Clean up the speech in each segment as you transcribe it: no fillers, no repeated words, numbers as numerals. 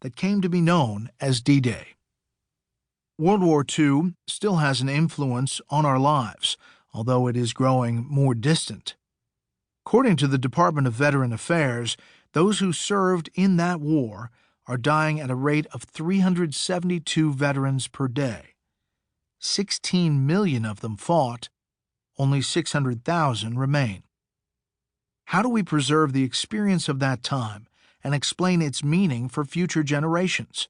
that came to be known as D-Day. World War II still has an influence on our lives, although it is growing more distant. According to the Department of Veteran Affairs, those who served in that war are dying at a rate of 372 veterans per day. 16 million of them fought, only 600,000 remain. How do we preserve the experience of that time and explain its meaning for future generations?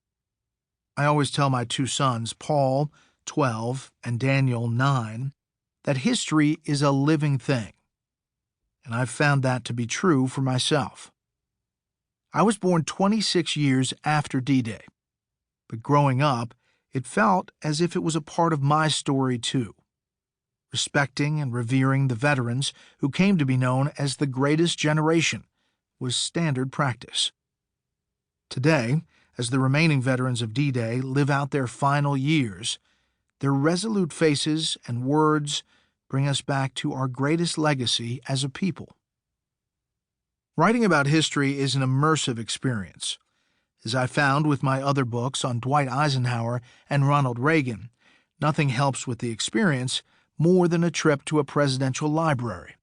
I always tell my two sons, Paul, 12, and Daniel, 9, that history is a living thing, and I've found that to be true for myself. I was born 26 years after D-Day, but growing up, it felt as if it was a part of my story too. Respecting and revering the veterans who came to be known as the greatest generation was standard practice. Today, as the remaining veterans of D-Day live out their final years, their resolute faces and words bring us back to our greatest legacy as a people. Writing about history is an immersive experience. As I found with my other books on Dwight Eisenhower and Ronald Reagan, nothing helps with the experience more than a trip to a presidential library.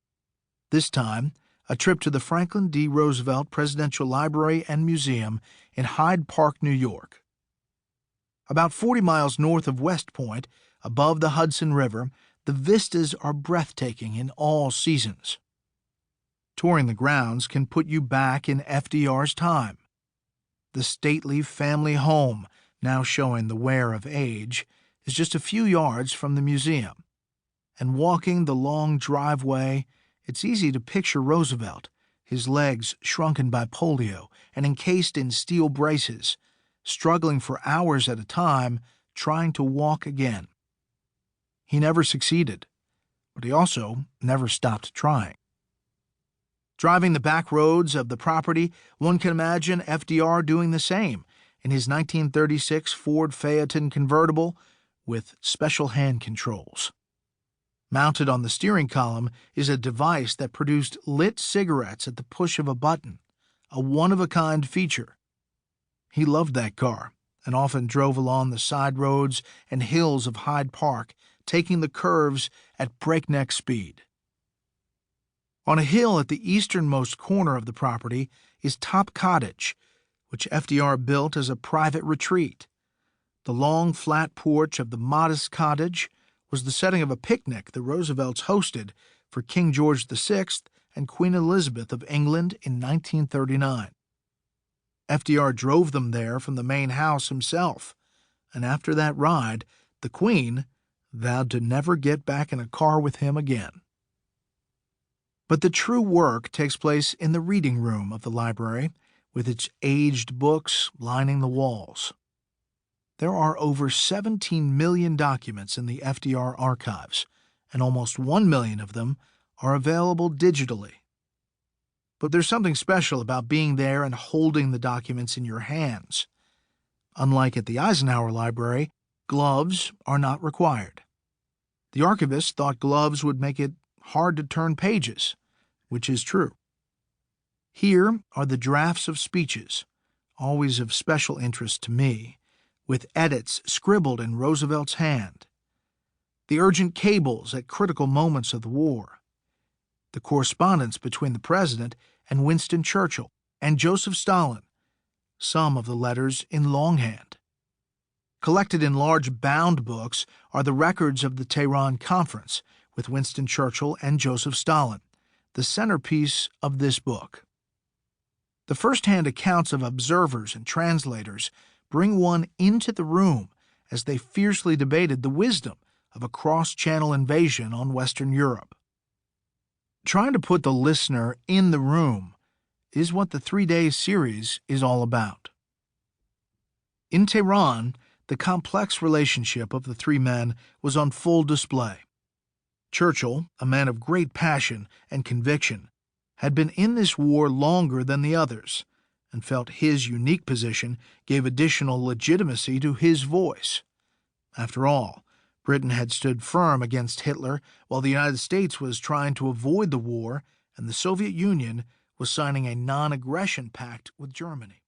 This time, a trip to the Franklin D. Roosevelt Presidential Library and Museum in Hyde Park, New York. About 40 miles north of West Point, above the Hudson River, the vistas are breathtaking in all seasons. Touring the grounds can put you back in FDR's time. The stately family home, now showing the wear of age, is just a few yards from the museum. And walking the long driveway, it's easy to picture Roosevelt, his legs shrunken by polio and encased in steel braces, struggling for hours at a time, trying to walk again. He never succeeded, but he also never stopped trying. Driving the back roads of the property, one can imagine FDR doing the same in his 1936 Ford Phaeton convertible with special hand controls. Mounted on the steering column is a device that produced lit cigarettes at the push of a button, a one-of-a-kind feature. He loved that car and often drove along the side roads and hills of Hyde Park, taking the curves at breakneck speed. On a hill at the easternmost corner of the property is Top Cottage, which FDR built as a private retreat. The long, flat porch of the modest cottage was the setting of a picnic the Roosevelts hosted for King George VI and Queen Elizabeth of England in 1939. FDR drove them there from the main house himself, and after that ride, the Queen vowed to never get back in a car with him again. But the true work takes place in the reading room of the library, with its aged books lining the walls. There are over 17 million documents in the FDR archives, and almost 1 million of them are available digitally. But there's something special about being there and holding the documents in your hands. Unlike at the Eisenhower Library, gloves are not required. The archivist thought gloves would make it hard to turn pages, which is true. Here are the drafts of speeches, always of special interest to me, with edits scribbled in Roosevelt's hand, the urgent cables at critical moments of the war, the correspondence between the President and Winston Churchill and Joseph Stalin, some of the letters in longhand. Collected in large bound books are the records of the Tehran Conference with Winston Churchill and Joseph Stalin, the centerpiece of this book. The first-hand accounts of observers and translators bring one into the room as they fiercely debated the wisdom of a cross-channel invasion on Western Europe. Trying to put the listener in the room is what the 3-day series is all about. In Tehran, the complex relationship of the three men was on full display. Churchill, a man of great passion and conviction, had been in this war longer than the others, and felt his unique position gave additional legitimacy to his voice. After all, Britain had stood firm against Hitler while the United States was trying to avoid the war and the Soviet Union was signing a non-aggression pact with Germany.